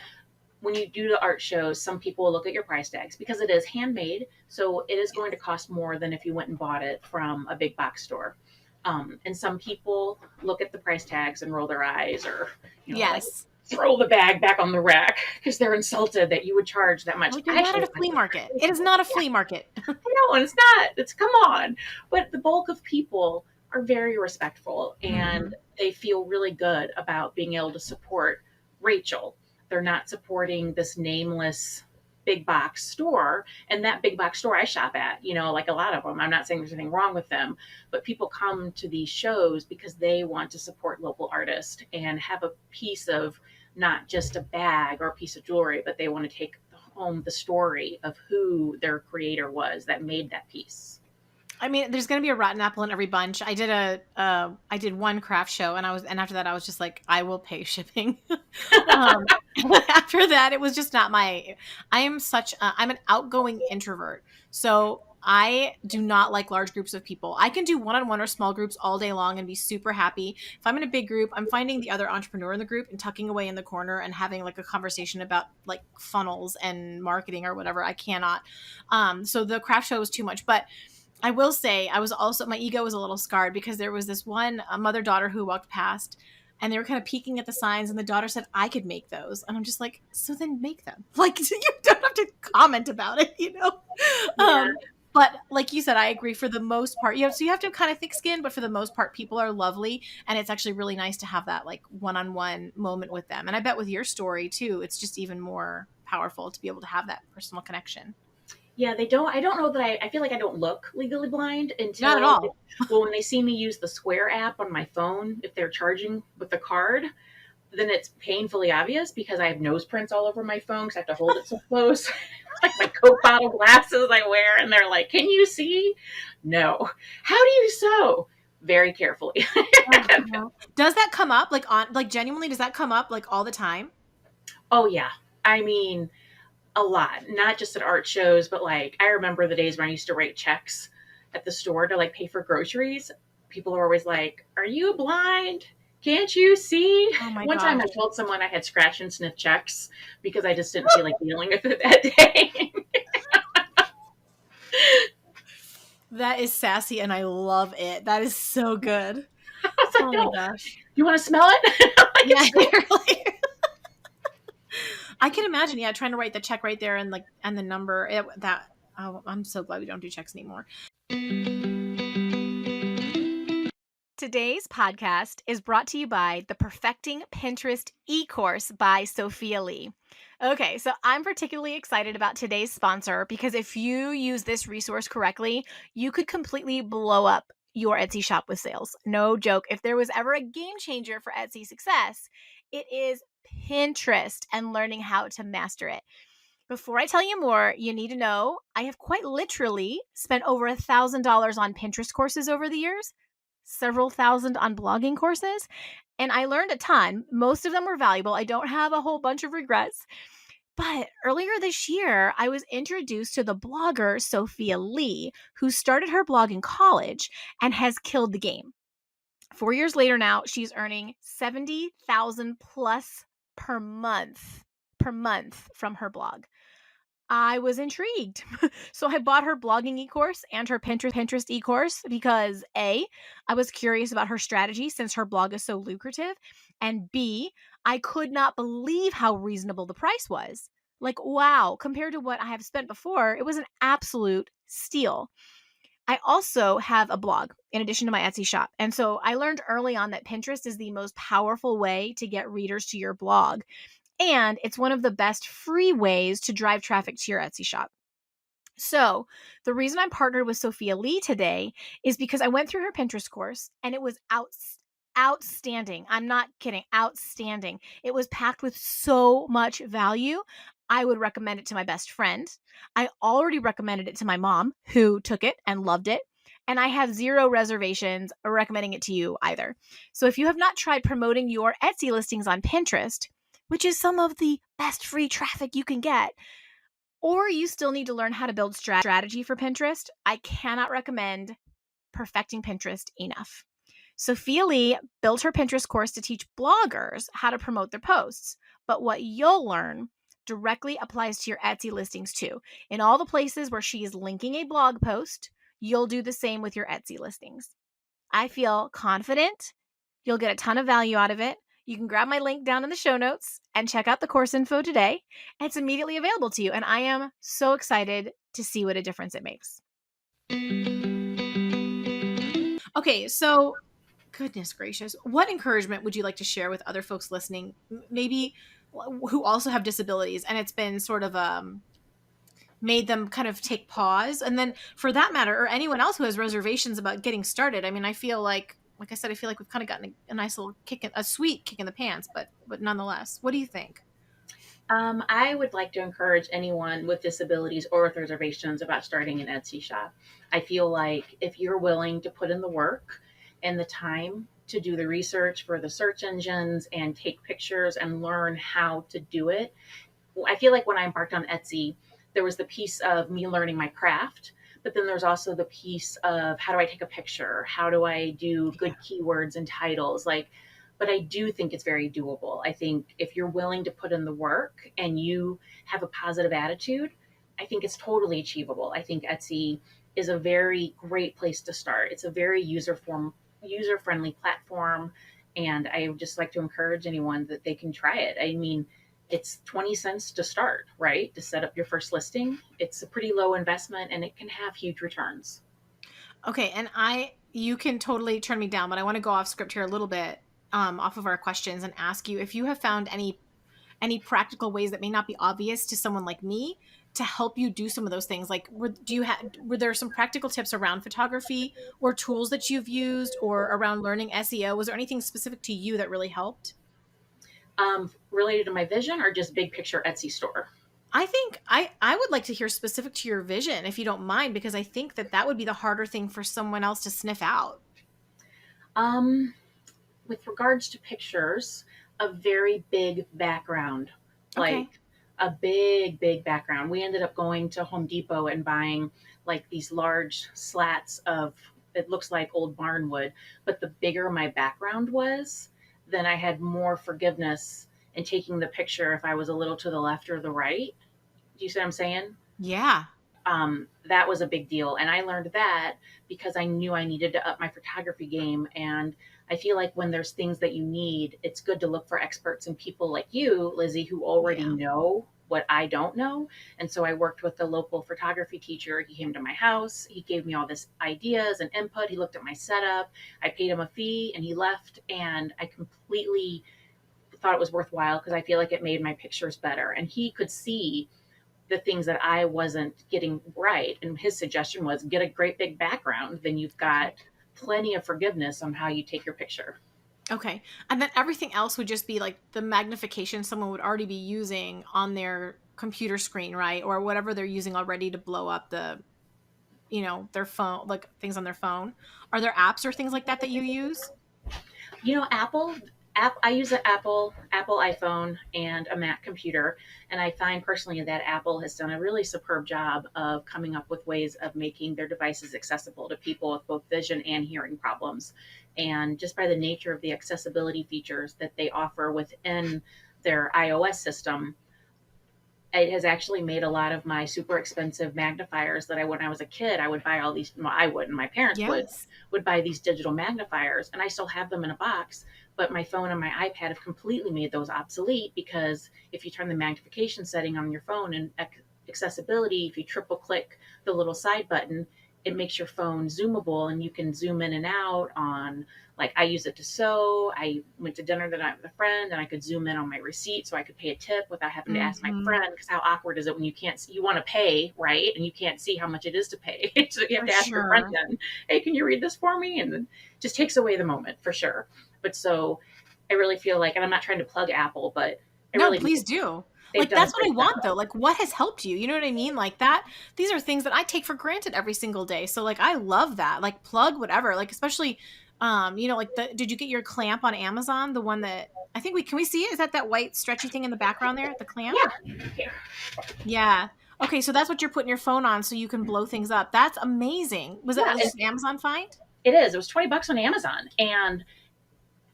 when you do the art shows, some people will look at your price tags because it is handmade. So it is going to cost more than if you went and bought it from a big box store. And some people look at the price tags and roll their eyes or, like Yes. throw the bag back on the rack because they're insulted that you would charge that much. Like, you're not at a flea market. It is not a flea market. I know, and it's not. It's come on. But the bulk of people are very respectful and Mhm. they feel really good about being able to support Rachel. They're not supporting this nameless big box store. And that big box store I shop at, like a lot of them, I'm not saying there's anything wrong with them, but people come to these shows because they want to support local artists and have a piece of not just a bag or a piece of jewelry, but they want to take home the story of who their creator was that made that piece. I mean, there's going to be a rotten apple in every bunch. I did one craft show and after that I was just like, I will pay shipping. um, After that, it was just not I'm an outgoing introvert. So I do not like large groups of people. I can do one-on-one or small groups all day long and be super happy. If I'm in a big group, I'm finding the other entrepreneur in the group and tucking away in the corner and having like a conversation about like funnels and marketing or whatever. I cannot. So the craft show was too much, but I will say my ego was a little scarred because there was this one mother-daughter who walked past and they were kind of peeking at the signs and the daughter said, I could make those. And I'm just like, so then make them. Like, you don't have to comment about it. Yeah. But like you said, I agree for the most part. So you have to have kind of thick skin, but for the most part, people are lovely. And it's actually really nice to have that like one-on-one moment with them. And I bet with your story too, it's just even more powerful to be able to have that personal connection. Yeah, they don't. I don't know that I feel like I don't look legally blind Not at until, all. well, when they see me use the Square app on my phone, if they're charging with the card, then it's painfully obvious because I have nose prints all over my phone because I have to hold it so close. Like my Coke bottle glasses I wear, and they're like, "Can you see?" No. How do you sew? Very carefully. Does that come up genuinely? Does that come up like all the time? Oh yeah. I mean, a lot, not just at art shows, but like I remember the days when I used to write checks at the store to like pay for groceries. People are always like, "Are you blind? Can't you see?" Oh my One time gosh. I told someone I had scratch and sniff checks because I just didn't feel like dealing with it that day. That is sassy and I love it. That is so good. I was like, Oh my "No, gosh. you want to smell it?" Like, Yeah, it's cool. really. I can imagine, yeah, trying to write the check right there and the number. I'm so glad we don't do checks anymore. Today's podcast is brought to you by the Perfecting Pinterest e-course by Sophia Lee. Okay, so I'm particularly excited about today's sponsor because if you use this resource correctly, you could completely blow up your Etsy shop with sales. No joke. If there was ever a game changer for Etsy success, it is Pinterest and learning how to master it. Before I tell you more, you need to know I have quite literally spent over $1,000 on Pinterest courses over the years, several thousand on blogging courses, and I learned a ton. Most of them were valuable. I don't have a whole bunch of regrets. But earlier this year, I was introduced to the blogger Sophia Lee, who started her blog in college and has killed the game. 4 years later now, she's earning $70,000 plus per month from her blog. I was intrigued. So I bought her blogging e-course and her Pinterest e-course because A, I was curious about her strategy since her blog is so lucrative, and B, I could not believe how reasonable the price was. Like, wow, compared to what I have spent before, it was an absolute steal. I also have a blog in addition to my Etsy shop. And so I learned early on that Pinterest is the most powerful way to get readers to your blog. And it's one of the best free ways to drive traffic to your Etsy shop. So, the reason I'm partnered with Sophia Lee today is because I went through her Pinterest course and it was outstanding. I'm not kidding, outstanding. It was packed with so much value. I would recommend it to my best friend. I already recommended it to my mom, who took it and loved it. And I have zero reservations recommending it to you either. So, if you have not tried promoting your Etsy listings on Pinterest, which is some of the best free traffic you can get, or you still need to learn how to build strategy for Pinterest, I cannot recommend perfecting Pinterest enough. Sophia Lee built her Pinterest course to teach bloggers how to promote their posts, but what you'll learn directly applies to your Etsy listings too. In all the places where she is linking a blog post, you'll do the same with your Etsy listings. I feel confident you'll get a ton of value out of it. You can grab my link down in the show notes and check out the course info today. It's immediately available to you, and I am so excited to see what a difference it makes. Okay, so goodness gracious, what encouragement would you like to share with other folks listening, maybe who also have disabilities, and it's been sort of made them kind of take pause? And then for that matter, or anyone else who has reservations about getting started, I mean, I feel like I said, I feel like we've kind of gotten a nice little a sweet kick in the pants, but nonetheless, what do you think? I would like to encourage anyone with disabilities or with reservations about starting an Etsy shop. I feel like if you're willing to put in the work and the time to do the research for the search engines and take pictures and learn how to do it, I feel like when I embarked on Etsy, there was the piece of me learning my craft, but then there's also the piece of how do I take a picture? How do I do Yeah. good keywords and titles? But I do think it's very doable. I think if you're willing to put in the work and you have a positive attitude, I think it's totally achievable. I think Etsy is a very great place to start. It's a very user friendly platform, and I would just like to encourage anyone that they can try it. I mean, it's 20 cents to start, right? To set up your first listing. It's a pretty low investment and it can have huge returns. Okay, and you can totally turn me down, but I want to go off script here a little bit, off of our questions, and ask you if you have found any practical ways that may not be obvious to someone like me to help you do some of those things. Like, were there some practical tips around photography or tools that you've used, or around learning SEO? Was there anything specific to you that really helped? Related to my vision or just big picture Etsy store? I think I would like to hear specific to your vision, if you don't mind, because I think that would be the harder thing for someone else to sniff out. Um, with regards to pictures, a very big background, Okay. like a big background. We ended up going to Home Depot and buying like these large slats of, it looks like old barnwood, but the bigger my background was, then I had more forgiveness in taking the picture if I was a little to the left or the right. Do you see what I'm saying? Yeah. That was a big deal. And I learned that because I knew I needed to up my photography game. And I feel like when there's things that you need, it's good to look for experts and people like you, Lizzie, who already Yeah. know what I don't know. And so I worked with the local photography teacher. He came to my house. He gave me all this ideas and input. He looked at my setup. I paid him a fee and he left. And I completely thought it was worthwhile because I feel like it made my pictures better. And he could see the things that I wasn't getting right. And his suggestion was get a great big background, then you've Okay. got plenty of forgiveness on how you take your picture. Okay. And then everything else would just be like the magnification someone would already be using on their computer screen, right? Or whatever they're using already to blow up their phone, like things on their phone. Are there apps or things like that that you use? You know, I use an Apple iPhone and a Mac computer, and I find personally that Apple has done a really superb job of coming up with ways of making their devices accessible to people with both vision and hearing problems. And just by the nature of the accessibility features that they offer within their iOS system, it has actually made a lot of my super expensive magnifiers that when I was a kid, I would buy all these, well, I wouldn't, my parents Yes. would buy these digital magnifiers, and I still have them in a box, but my phone and my iPad have completely made those obsolete because if you turn the magnification setting on your phone and accessibility, if you triple click the little side button, it makes your phone zoomable and you can zoom in and out on, like, I use it to sew. I went to dinner tonight with a friend and I could zoom in on my receipt so I could pay a tip without having to ask my Mm-hmm. friend, because how awkward is it when you can't you want to pay, right, and you can't see how much it is to pay. So you have For to ask your friend sure. then, hey, can you read this for me? And then just takes away the moment for sure. But so I really feel like, and I'm not trying to plug Apple, but I No, really do please think do. they've Like, done a that's what I great want job. though. Like, what has helped you? You know what I mean? Like that, these are things that I take for granted every single day. So like, I love that. Like plug whatever, like, especially, like did you get your clamp on Amazon? The one that I think can we see it? Is that white stretchy thing in the background there? The clamp? Yeah. Here. Yeah. Okay. So that's what you're putting your phone on so you can blow things up. That's amazing. Yeah, Was and just an Amazon find? it is. It was $20 on Amazon, and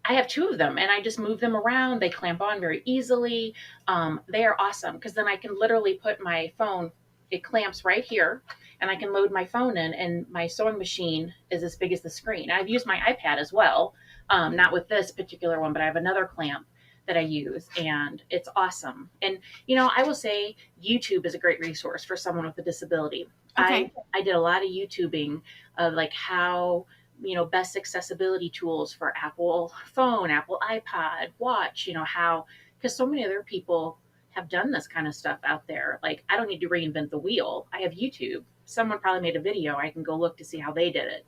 I have two of them, and I just move them around. They clamp on very easily. They are awesome because then I can literally put my phone. It clamps right here, and I can load my phone in, and my sewing machine is as big as the screen. I've used my iPad as well, not with this particular one, but I have another clamp that I use, and it's awesome. And I will say YouTube is a great resource for someone with a disability. I Okay. I did a lot of YouTubing of like how best accessibility tools for Apple phone, Apple iPod, watch, how, because so many other people have done this kind of stuff out there. Like, I don't need to reinvent the wheel. I have YouTube. Someone probably made a video. I can go look to see how they did it.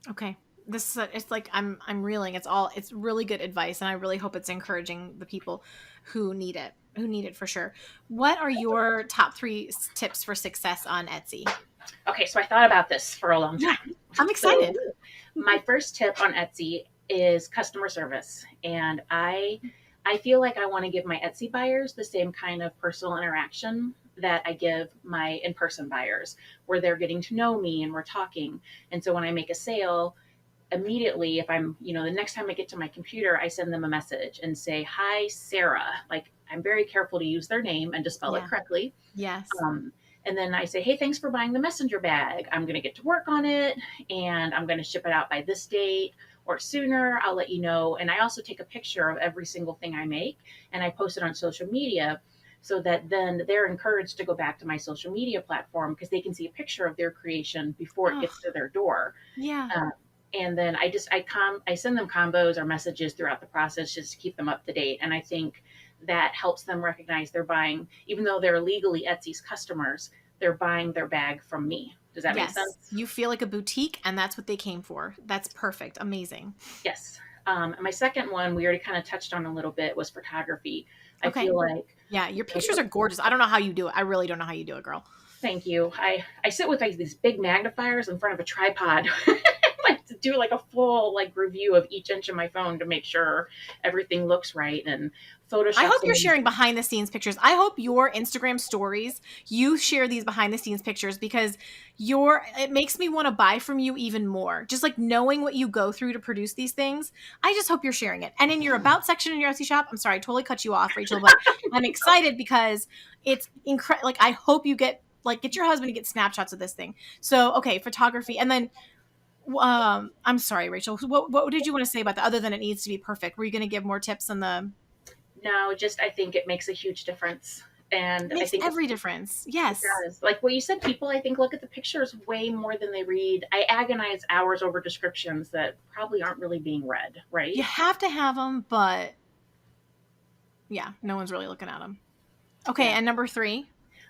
Okay. This is it's like I'm reeling. It's really good advice, and I really hope it's encouraging the people who need it, for sure. What are your top three tips for success on Etsy? Okay, so I thought about this for a long Yeah, time. I'm So, excited. my first tip on Etsy is customer service, and I feel like I want to give my Etsy buyers the same kind of personal interaction that I give my in-person buyers, where they're getting to know me and we're talking. And so when I make a sale, immediately, if I'm, the next time I get to my computer, I send them a message and say, "Hi, Sarah." Like, I'm very careful to use their name and to spell it Yeah. correctly. Yes. And then I say, "Hey, thanks for buying the messenger bag. I'm going to get to work on it, and I'm going to ship it out by this date or sooner. I'll let you know." And I also take a picture of every single thing I make and I post it on social media, so that then they're encouraged to go back to my social media platform because they can see a picture of their creation before it Oh, gets to their door. yeah. Uh, and then I send them combos or messages throughout the process just to keep them up to date. And I think that helps them recognize they're buying, even though they're legally Etsy's customers, they're buying their bag from me. Does that make Yes. sense? You feel like a boutique, and that's what they came for. That's perfect. Amazing. Yes. My second one, we already kind of touched on a little bit, was photography. I Okay. feel like, Yeah, your pictures are gorgeous. I don't know how you do it. I really don't know how you do it, girl. thank you. I sit with like these big magnifiers in front of a tripod. Like, to do like a full like review of each inch of my phone to make sure everything looks right, and I hope Photoshop's you're amazing. sharing behind the scenes pictures. I hope your Instagram stories, you share these behind the scenes pictures because it makes me want to buy from you even more. Just like knowing what you go through to produce these things. I just hope you're sharing it. And in your about section in your Etsy shop, I'm sorry, I totally cut you off, Rachel, but I'm excited because it's incredible. Like, I hope you get your husband to get snapshots of this thing. So, okay, photography. And then I'm sorry, Rachel. What did you want to say about that other than it needs to be perfect? Were you going to give more tips on the No, just I think it makes a huge difference. It And I makes think every difference. it Yes. does. Like what you said, people I think look at the pictures way more than they read. I agonize hours over descriptions that probably aren't really being read, You right? have to have them, but yeah, no one's really looking at them. Okay, Yeah. and number 3.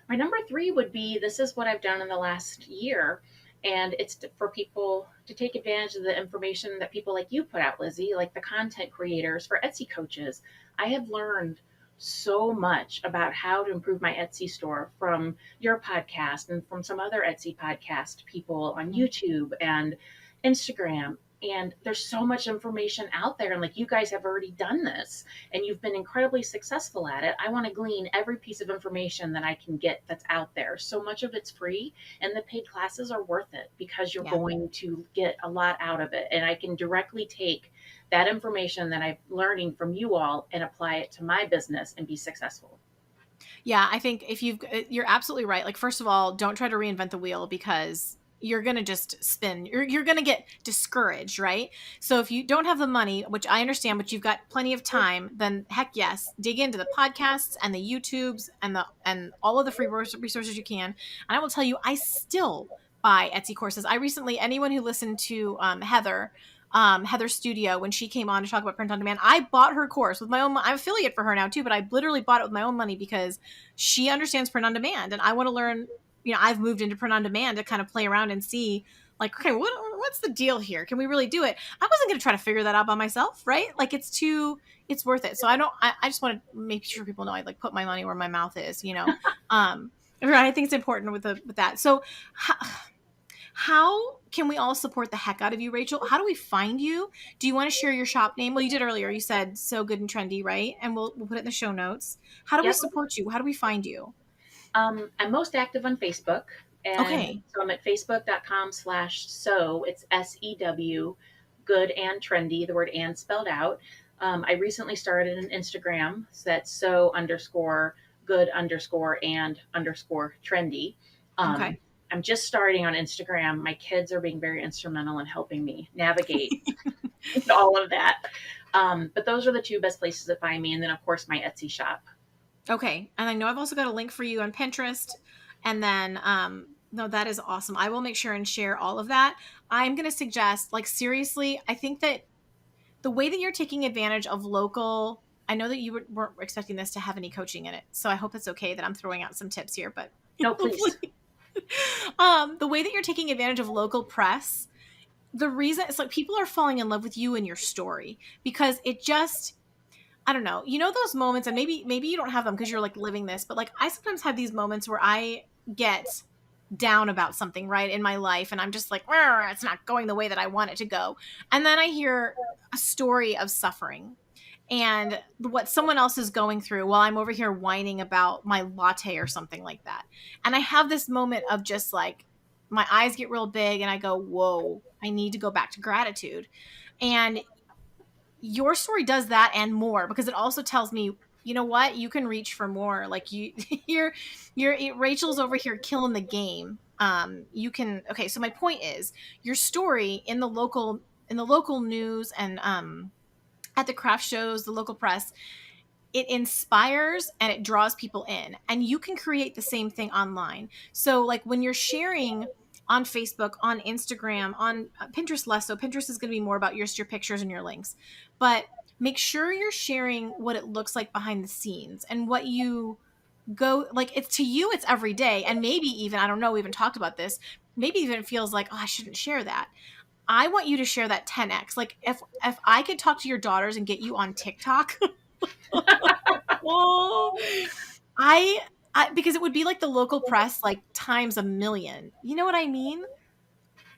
My number three would be, this is what I've done in the last year. And it's for people to take advantage of the information that people like you put out, Lizzie, like the content creators for Etsy coaches. I have learned so much about how to improve my Etsy store from your podcast and from some other Etsy podcast people on YouTube and Instagram. And there's so much information out there. And like, you guys have already done this and you've been incredibly successful at it. I want to glean every piece of information that I can get that's out there. So much of it's free, and the paid classes are worth it because you're Yeah. going to get a lot out of it. And I can directly take that information that I'm learning from you all and apply it to my business and be successful. Yeah, I think you're absolutely right. Like, first of all, don't try to reinvent the wheel because you're going to just spin. You're going to get discouraged, right? So if you don't have the money, which I understand, but you've got plenty of time, then heck yes, dig into the podcasts and the YouTubes and all of the free resources you can. And I will tell you, I still buy Etsy courses. I recently, anyone who listened to Heather Studio, when she came on to talk about print on demand, I bought her course with my own. I'm affiliate for her now too, but I literally bought it with my own money because she understands print on demand, and I want to learn. I've moved into print on demand to kind of play around and see, like, okay, what's the deal here? Can we really do it? I wasn't going to try to figure that out by myself, right? Like, it's worth it. So I just want to make sure people know I like put my money where my mouth is. I think it's important with that. So. How can we all support the heck out of you, Rachel? How do we find you? Do you want to share your shop name? Well, you did earlier. You said So Good and Trendy, right? And we'll put it in the show notes. How do we Yep. support you? How do we find you? I'm most active on Facebook. And Okay. so I'm at facebook.com/sew. It's SEW, good and trendy, the word and spelled out. I recently started an Instagram, so that's sew underscore good underscore and underscore trendy. Um, Okay. I'm just starting on Instagram. My kids are being very instrumental in helping me navigate all of that. But those are the two best places to find me. And then, of course, my Etsy shop. Okay. And I know I've also got a link for you on Pinterest. And then, no, that is awesome. I will make sure and share all of that. I'm going to suggest, like, seriously, I think that the way that you're taking advantage of local, I know that you weren't expecting this to have any coaching in it. So I hope it's okay that I'm throwing out some tips here, but No, hopefully, please. the way that you're taking advantage of local press, the reason it's like people are falling in love with you and your story because it just, I don't know, those moments, and maybe you don't have them because you're like living this, but like I sometimes have these moments where I get down about something right in my life and I'm just like, it's not going the way that I want it to go. And then I hear a story of suffering and what someone else is going through while I'm over here whining about my latte or something like that. And I have this moment of just like my eyes get real big and I go, whoa, I need to go back to gratitude. And your story does that and more because it also tells me, you know what, you can reach for more. Like you're Rachel's over here killing the game. You can, okay, so my point is your story in the local news and at the craft shows, the local press, it inspires and it draws people in. And you can create the same thing online. So, like when you're sharing on Facebook, on Instagram, on Pinterest less so. Pinterest is going to be more about your pictures and your links. But make sure you're sharing what it looks like behind the scenes and what you go like it's to you it's every day and maybe even I don't know we even talked about this maybe even it feels like oh I shouldn't share that. I want you to share that 10x. Like if I could talk to your daughters and get you on TikTok, oh, I, because it would be like the local press, like times a million. You know what I mean?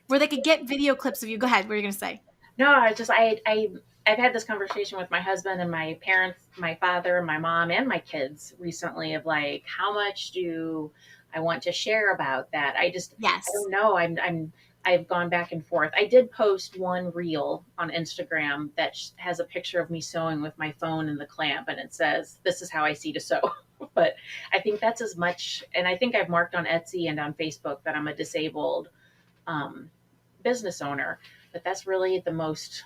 Where they could get video clips of you. Go ahead. What are you going to say? No, I've had this conversation with my husband and my parents, my father, and my mom, and my kids recently of like, how much do I want to share about that? I Yes. don't know. I've gone back and forth. I did post one reel on Instagram that has a picture of me sewing with my phone and the clamp, and it says, "This is how I see to sew." But I think that's as much. And I think I've marked on Etsy and on Facebook that I'm a disabled um, business owner. But that's really the most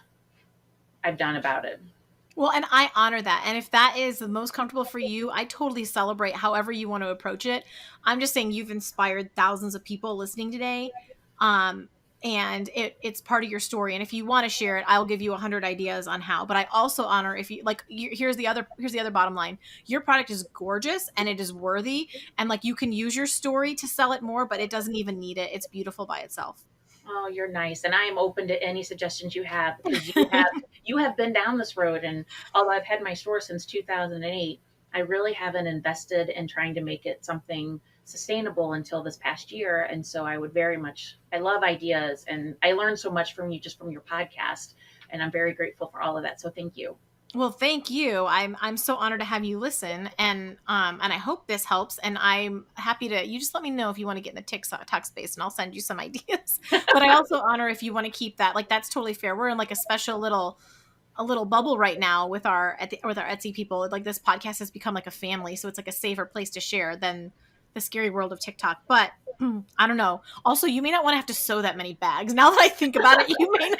I've done about it. Well, and I honor that. And if that is the most comfortable for you, I totally celebrate however you want to approach it. I'm just saying you've inspired thousands of people listening today. Um, and it's part of your story. And if you want to share it, I'll give you 100 ideas on how. But I also honor if you like. Here's the other bottom line. Your product is gorgeous and it is worthy, and like you can use your story to sell it more, but it doesn't even need it. It's beautiful by itself. Oh, you're nice, and I am open to any suggestions you have because you have been down this road. And although I've had my store since 2008, I really haven't invested in trying to make it something sustainable until this past year. And so I would very much, I love ideas, and I learned so much from you just from your podcast, and I'm very grateful for all of that. So thank you. Well, thank you. I'm so honored to have you listen, and I hope this helps. And I'm happy to. You just let me know if you want to get in the TikTok space, and I'll send you some ideas. But I also honor if you want to keep that. Like that's totally fair. We're in like a special little bubble right now with our Etsy people. Like this podcast has become like a family, so it's like a safer place to share than the scary world of TikTok. But I don't know. Also, you may not want to have to sew that many bags. Now that I think about it, you may not.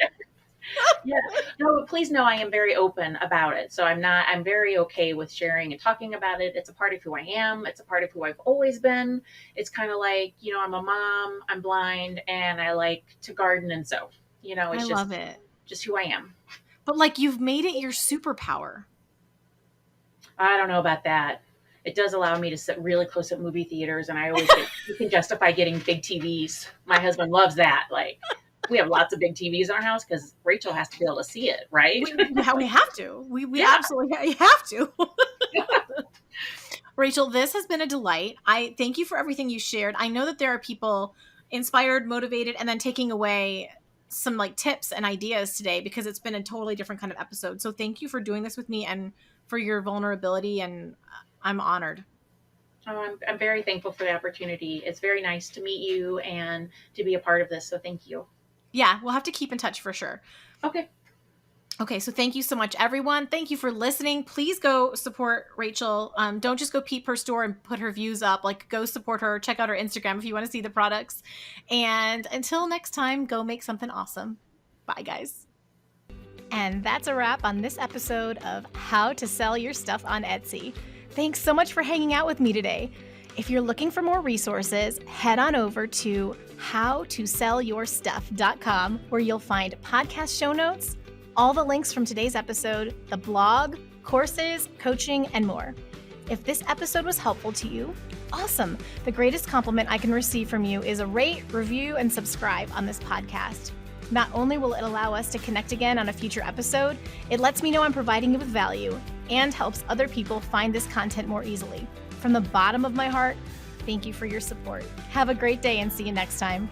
Yeah. No, but please know I am very open about it. So I'm very okay with sharing and talking about it. It's a part of who I am. It's a part of who I've always been. It's kind of like, I'm a mom, I'm blind, and I like to garden and sew. I It's love it. just who I am. But like you've made it your superpower. I don't know about that. It does allow me to sit really close at movie theaters, and I always get, you can justify getting big TVs. My husband loves that. Like, we have lots of big TVs in our house because Rachel has to be able to see it, right? We have to. We Yeah. absolutely have to. Rachel, this has been a delight. I thank you for everything you shared. I know that there are people inspired, motivated, and then taking away some like tips and ideas today because it's been a totally different kind of episode. So thank you for doing this with me and for your vulnerability. And I'm honored. Oh, I'm very thankful for the opportunity. It's very nice to meet you and to be a part of this. So thank you. Yeah, we'll have to keep in touch for sure. Okay. Okay, so thank you so much, everyone. Thank you for listening. Please go support Rachel. Don't just go peep her store and put her views up. Like, go support her. Check out her Instagram if you want to see the products. And until next time, go make something awesome. Bye, guys. And that's a wrap on this episode of How to Sell Your Stuff on Etsy. Thanks so much for hanging out with me today. If you're looking for more resources, head on over to howtosellyourstuff.com where you'll find podcast show notes, all the links from today's episode, the blog, courses, coaching, and more. If this episode was helpful to you, awesome. The greatest compliment I can receive from you is a rate, review, and subscribe on this podcast. Not only will it allow us to connect again on a future episode, it lets me know I'm providing you with value and helps other people find this content more easily. From the bottom of my heart, thank you for your support. Have a great day and see you next time.